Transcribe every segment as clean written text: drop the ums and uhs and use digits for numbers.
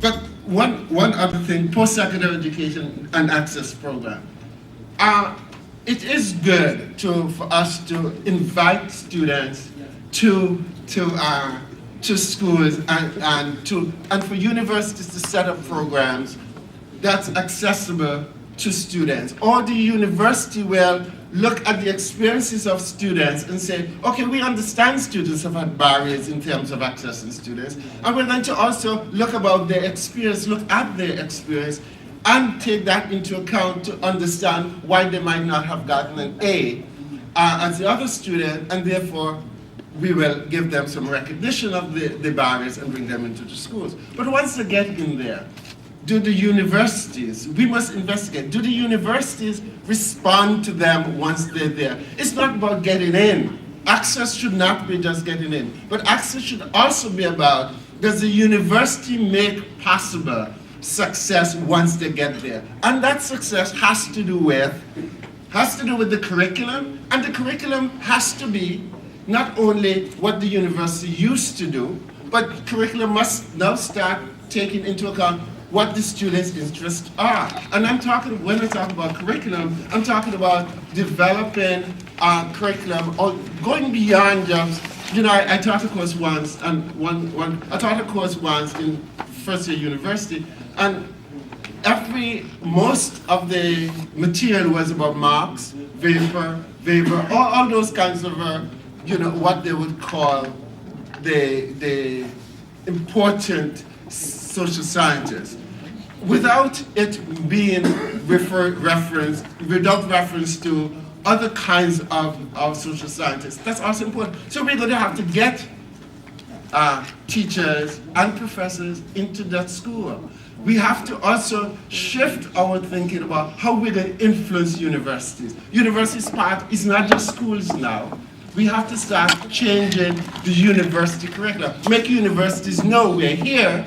But one other thing, post-secondary education and access program. It is good for us to invite students to schools and for universities to set up programs that's accessible to students. Or the university will look at the experiences of students and say, okay, we understand students have had barriers in terms of accessing students, and we're going to also look at their experience and take that into account to understand why they might not have gotten an A as the other student, and therefore we will give them some recognition of the barriers and bring them into the schools. But once they get in there, do the universities, we must investigate, do the universities respond to them once they're there? It's not about getting in. Access should not be just getting in, but access should also be about, does the university make possible success once they get there? And that success has to do with the curriculum, and the curriculum has to be not only what the university used to do, but curriculum must now start taking into account what the students' interests are. And when I talk about curriculum, I'm talking about developing curriculum or going beyond just, I taught a course once, and I taught a course once in first year university, and most of the material was about Marx, Weber, all those kinds of, what they would call the important social scientists, without it being without reference to other kinds of social scientists. That's also important. So we're going to have to get teachers and professors into that school. We have to also shift our thinking about how we're going to influence universities. Universities part is not just schools now. We have to start changing the university curriculum. Make universities know we're here,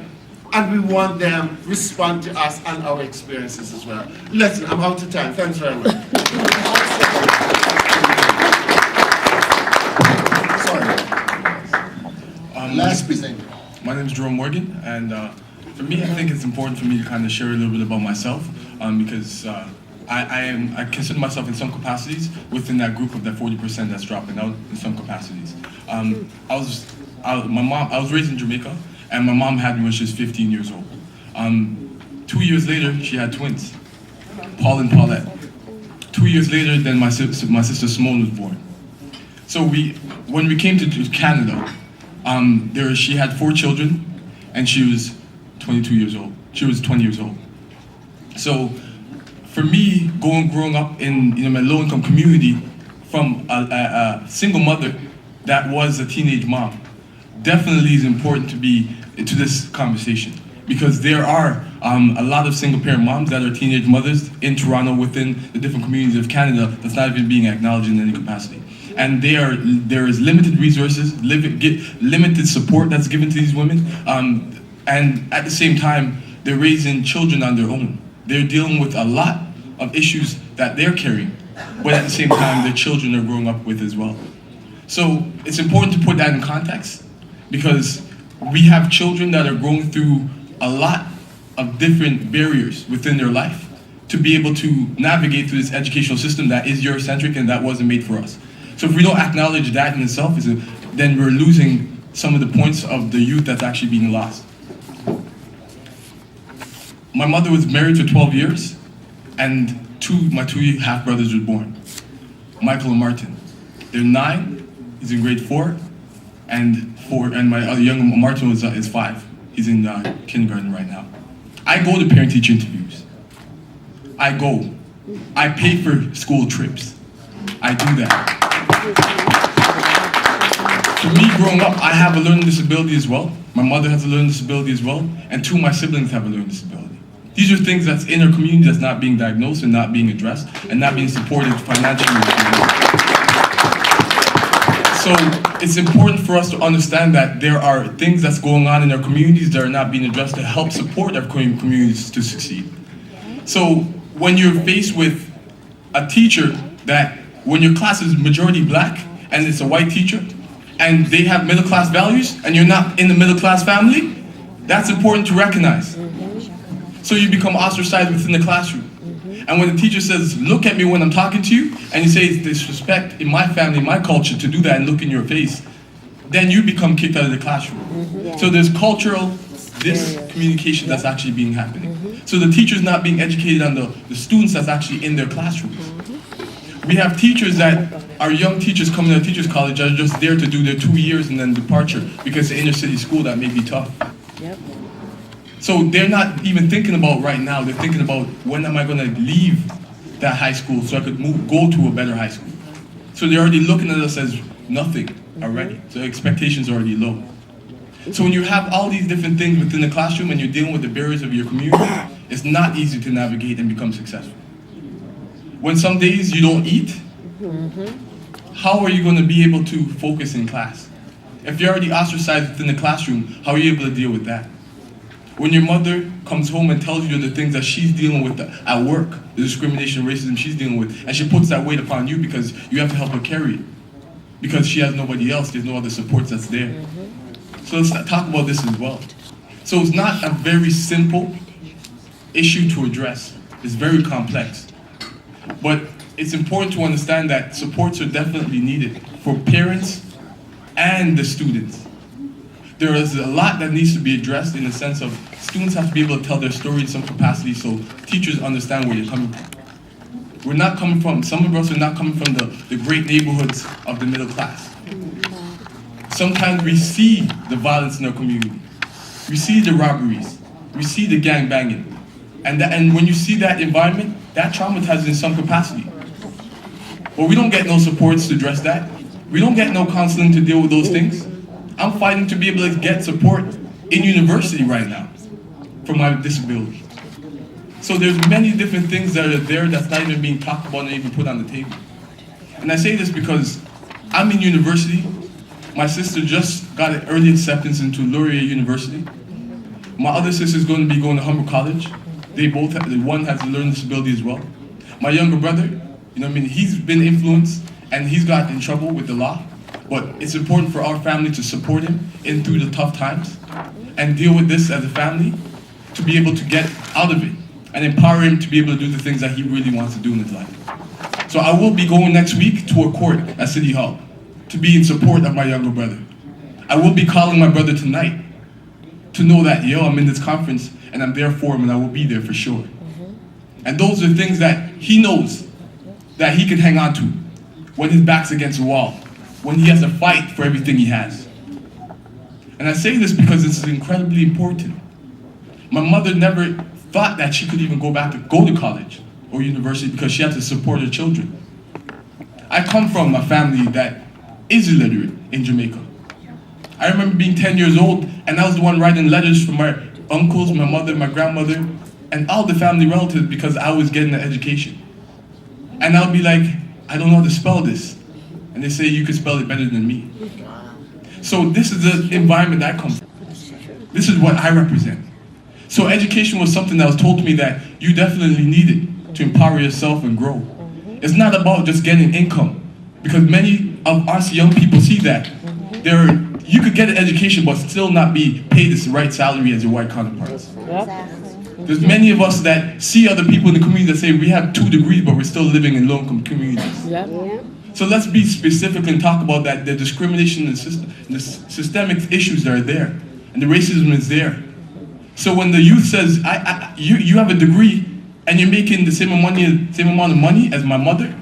and we want them to respond to us and our experiences as well. Listen, I'm out of time. Thanks very much. Sorry. Last presenter. My name is Jerome Morgan, and for me, I think it's important for me to kind of share a little bit about myself, because I consider myself in some capacities within that group of that 40% that's dropping out in some capacities. I was raised in Jamaica, and my mom had me when she was 15 years old. 2 years later, she had twins, Paul and Paulette. 2 years later, then my sister Simone was born. So when we came to Canada, she had 4 children, and she was 22 years old. She was 20 years old. So for me, growing up in a low-income community from a single mother that was a teenage mom, definitely is important to be to this conversation, because there are a lot of single-parent moms that are teenage mothers in Toronto within the different communities of Canada that's not even being acknowledged in any capacity. And there is limited resources, limited support that's given to these women, and at the same time, they're raising children on their own. They're dealing with a lot of issues that they're carrying, but at the same time, their children are growing up with as well. So it's important to put that in context, because we have children that are going through a lot of different barriers within their life to be able to navigate through this educational system that is Eurocentric and that wasn't made for us. So if we don't acknowledge that in itself, then we're losing some of the points of the youth that's actually being lost. My mother was married for 12 years, and my two half-brothers were born, Michael and Martin. They're 9, he's in grade 4, and my other young Martin is 5. He's in kindergarten right now. I go to parent-teacher interviews. I go. I pay for school trips. I do that. For me, growing up, I have a learning disability as well. My mother has a learning disability as well, and 2 of my siblings have a learning disability. These are things that's in our community that's not being diagnosed and not being addressed and not being supported financially. So it's important for us to understand that there are things that's going on in our communities that are not being addressed to help support our communities to succeed. So when you're faced with a teacher that, when your class is majority black and it's a white teacher, and they have middle class values and you're not in the middle class family, that's important to recognize. So you become ostracized within the classroom. And when the teacher says, look at me when I'm talking to you, and you say it's disrespect in my family, my culture, to do that and look in your face, then you become kicked out of the classroom. So there's cultural discommunication that's actually being happening. So the teacher's not being educated on the students that's actually in their classrooms. We have teachers that are young teachers coming out of teachers college are just there to do their 2 years and then departure because the inner city school that may be tough. So they're not even thinking about right now, they're thinking about when am I going to leave that high school so I could go to a better high school. So they're already looking at us as nothing already. So expectations are already low. So when you have all these different things within the classroom and you're dealing with the barriers of your community, it's not easy to navigate and become successful. When some days you don't eat, how are you going to be able to focus in class? If you're already ostracized within the classroom, how are you able to deal with that? When your mother comes home and tells you the things that she's dealing with at work, the discrimination, racism she's dealing with, and she puts that weight upon you because you have to help her carry it. Because she has nobody else, there's no other supports that's there. So let's talk about this as well. So it's not a very simple issue to address. It's very complex. But it's important to understand that supports are definitely needed for parents and the students. There is a lot that needs to be addressed in the sense of students have to be able to tell their story in some capacity so teachers understand where you're coming from. We're not coming from, some of us are not coming from the great neighborhoods of the middle class. Sometimes we see the violence in our community. We see the robberies. We see the gang banging. And when you see that environment, that traumatizes in some capacity. But we don't get no supports to address that. We don't get no counseling to deal with those things. I'm fighting to be able to get support in university right now for my disability. So there's many different things that are there that's not even being talked about and even put on the table. And I say this because I'm in university. My sister just got an early acceptance into Laurier University. My other sister's going to be going to Humber College. They both have, one has a learning disability as well. My younger brother, he's been influenced and he's got in trouble with the law. But it's important for our family to support him in through the tough times and deal with this as a family to be able to get out of it and empower him to be able to do the things that he really wants to do in his life. So I will be going next week to a court at City Hall to be in support of my younger brother. I will be calling my brother tonight to know that, I'm in this conference and I'm there for him and I will be there for sure. And those are things that he knows that he can hang on to when his back's against the wall, when he has to fight for everything he has. And I say this because this is incredibly important. My mother never thought that she could even go to college or university because she had to support her children. I come from a family that is illiterate in Jamaica. I remember being 10 years old and I was the one writing letters for my uncles, my mother, my grandmother, and all the family relatives because I was getting an education. And I'll be like, I don't know how to spell this. And they say, you can spell it better than me. So this is the environment that I come from. This is what I represent. So education was something that was told to me that you definitely needed to empower yourself and grow. It's not about just getting income, because many of us young people see that. You could get an education but still not be paid the right salary as your white counterparts. There's many of us that see other people in the community that say we have 2 degrees but we're still living in low-income communities. So let's be specific and talk about that, the discrimination and the systemic issues that are there, and the racism is there. So when the youth says, you have a degree and you're making the same amount of money as my mother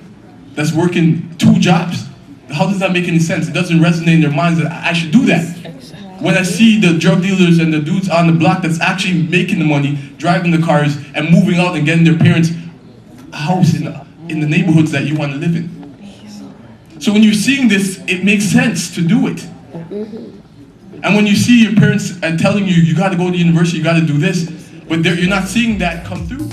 that's working 2 jobs, how does that make any sense? It doesn't resonate in their minds that I should do that. When I see the drug dealers and the dudes on the block that's actually making the money, driving the cars, and moving out and getting their parents a house in the neighborhoods that you want to live in. So when you're seeing this, it makes sense to do it. And when you see your parents telling you, you got to go to university, you got to do this, but you're not seeing that come through.